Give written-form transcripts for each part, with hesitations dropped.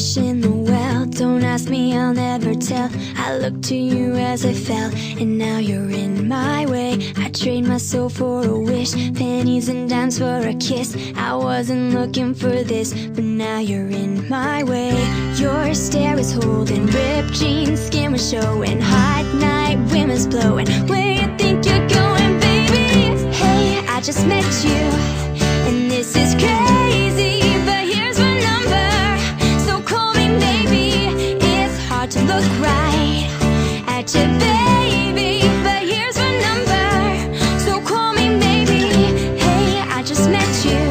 fish in the well. Don't ask me, I'll never tell. I looked to you as I fell, and now you're in my way. I trade my soul for a wish, pennies and dimes for a kiss. I wasn't looking for this, but now you're in my way. Your stare was holding, ripped jeans, skin was showing, hot night wind was blowing. Where you think you're going, baby? Hey, I just met you, and this is crazy, but here's my number, so call me maybe. It's hard to look right at you, baby, but here's my number, so call me maybe. Hey, I just met you,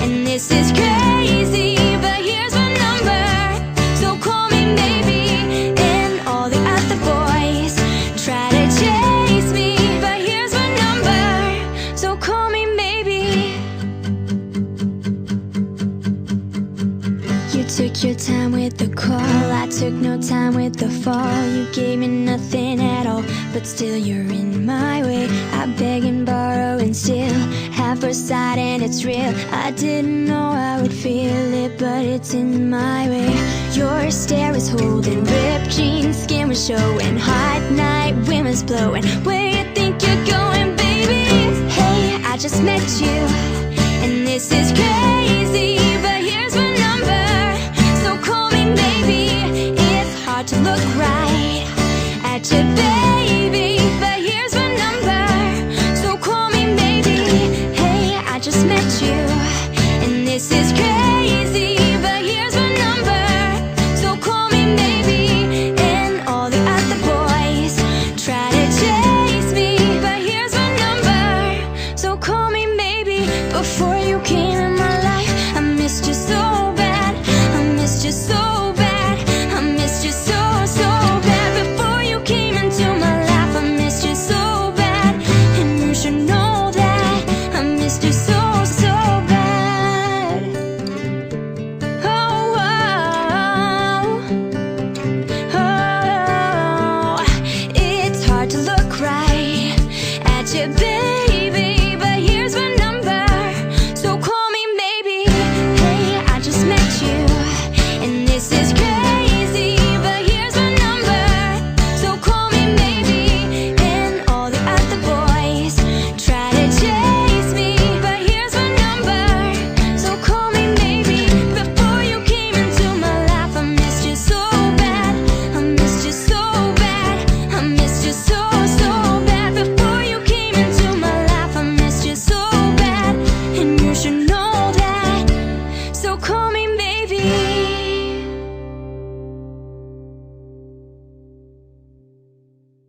and this is crazy, but here's my number, so call me maybe. And all the other boys try to chase me, but here's my number, so call me maybe. You took your time with the call, I took no time with the fall. You gave me nothing at all, but still you're in my way. I beg and borrow and steal, have first sight and it's real. I didn't know I would feel it, but it's in my way. Your stare is holding, ripped jeans, skin was showing, hot night wind was blowing. Where you think you're going, baby? Hey, I just met you, and this is crazy, but here's my number, so call me maybe. It's hard to look right at you, baby, but here's my number, so call me maybe. Hey, I just met you, and this is crazy, but here's my number, so call me maybe. And all the other boys try to chase me, but here's my number, so call me maybe. Before you came in my life, I missed you so bad, I missed you so bad, I missed you so bad. Before you came into my life, I missed you so bad, and you should know that I missed you so bad. Oh, oh, oh, it's hard to look right at you, baby.